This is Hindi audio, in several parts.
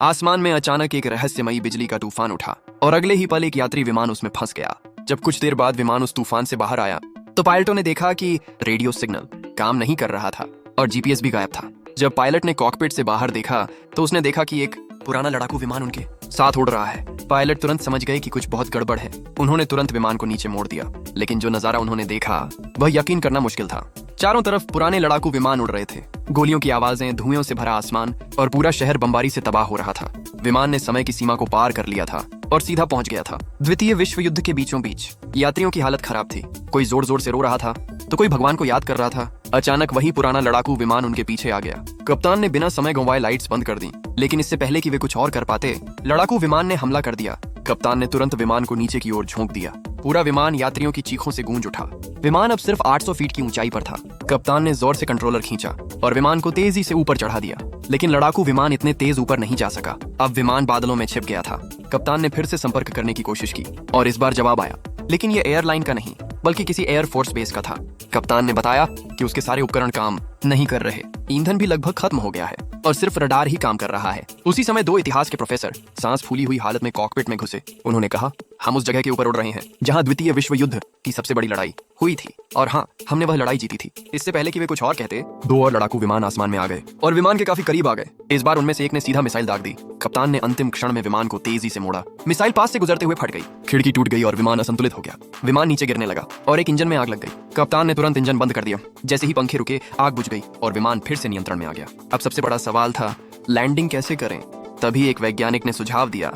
आसमान में अचानक एक रहस्यमयी बिजली का तूफान उठा और अगले ही पल एक यात्री विमान उसमें फंस गया। जब कुछ देर बाद विमान उस तूफान से बाहर आया तो पायलटों ने देखा कि रेडियो सिग्नल काम नहीं कर रहा था और जीपीएस भी गायब था। जब पायलट ने कॉकपिट से बाहर देखा तो उसने देखा कि एक पुराना लड़ाकू विमान उनके साथ उड़ रहा है। पायलट तुरंत समझ गए कि कुछ बहुत गड़बड़ है। उन्होंने तुरंत विमान को नीचे मोड़ दिया, लेकिन जो नजारा उन्होंने देखा वह यकीन करना मुश्किल था। चारों तरफ पुराने लड़ाकू विमान उड़ रहे थे, गोलियों की आवाजें, धुएं से भरा आसमान और पूरा शहर बमबारी से तबाह हो रहा था। विमान ने समय की सीमा को पार कर लिया था और सीधा पहुंच गया था द्वितीय विश्व युद्ध के बीचों बीच। यात्रियों की हालत खराब थी, कोई जोर जोर से रो रहा था तो कोई भगवान को याद कर रहा था। अचानक वही पुराना लड़ाकू विमान उनके पीछे आ गया। कप्तान ने बिना समय गंवाए लाइट्स बंद कर दी, लेकिन इससे पहले कि वे कुछ और कर पाते, लड़ाकू विमान ने हमला कर दिया। कप्तान ने तुरंत विमान को नीचे की ओर झोंक दिया। पूरा विमान यात्रियों की चीखों से गूंज उठा। विमान अब सिर्फ 800 फीट की ऊंचाई पर था। कप्तान ने जोर से कंट्रोलर खींचा और विमान को तेजी से ऊपर चढ़ा दिया, लेकिन लड़ाकू विमान इतने तेज ऊपर नहीं जा सका। अब विमान बादलों में छिप गया था। कप्तान ने फिर से संपर्क करने की कोशिश की और इस बार जवाब आया, लेकिन ये एयरलाइन का नहीं बल्कि किसी एयरफोर्स बेस का था। कप्तान ने बताया कि उसके सारे उपकरण काम नहीं कर रहे, ईंधन भी लगभग खत्म हो गया है और सिर्फ रडार ही काम कर रहा है। उसी समय दो इतिहास के प्रोफेसर सांस फूली हुई हालत में कॉकपिट में घुसे। उन्होंने कहा, हम उस जगह के ऊपर उड़ रहे हैं जहां द्वितीय विश्व युद्ध की सबसे बड़ी लड़ाई हुई थी, और हाँ, हमने वह लड़ाई जीती थी। इससे पहले कि वे कुछ और कहते, दो और लड़ाकू विमान आसमान में आ गए और विमान के काफी करीब आ गए। इस बार उनमें से एक ने सीधा मिसाइल दाग दी। कप्तान ने अंतिम क्षण में विमान को तेजी से मोड़ा। मिसाइल पास से गुजरते हुए फट गई, खिड़की टूट गई और विमान असंतुलित हो गया। विमान नीचे गिरने लगा और एक इंजन में आग लग गई। कप्तान ने तुरंत इंजन बंद कर दिया। जैसे ही पंखे रुके, आग बुझ गई और विमान फिर से नियंत्रण में आ गया। अब सबसे बड़ा सवाल था, लैंडिंग कैसे करें? तभी एक वैज्ञानिक ने सुझाव दिया,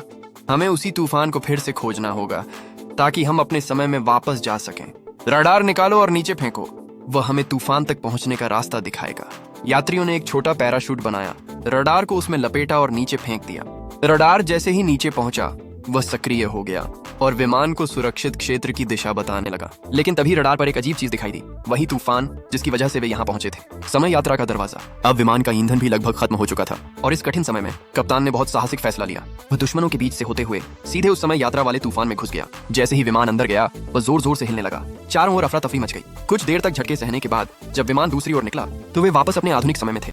हमें उसी तूफान को फिर से खोजना होगा ताकि हम अपने समय में वापस जा सकें। रडार निकालो और नीचे फेंको, वह हमें तूफान तक पहुंचने का रास्ता दिखाएगा। यात्रियों ने एक छोटा पैराशूट बनाया, रडार को उसमें लपेटा और नीचे फेंक दिया। रडार जैसे ही नीचे पहुंचा, वह सक्रिय हो गया और विमान को सुरक्षित क्षेत्र की दिशा बताने लगा। लेकिन तभी रडार पर एक अजीब चीज दिखाई दी, वही तूफान जिसकी वजह से वे यहाँ पहुंचे थे। समय यात्रा का दरवाजा। अब विमान का ईंधन भी लगभग खत्म हो चुका था और इस कठिन समय में कप्तान ने बहुत साहसिक फैसला लिया। वह दुश्मनों के बीच से होते हुए सीधे उस समय यात्रा वाले तूफान में घुस गया। जैसे ही विमान अंदर गया, वह जोर जोर से हिलने लगा। चारों ओर अफरा तफरी मच गई। कुछ देर तक झटके सहने के बाद जब विमान दूसरी ओर निकला तो वे वापस अपने आधुनिक समय में थे।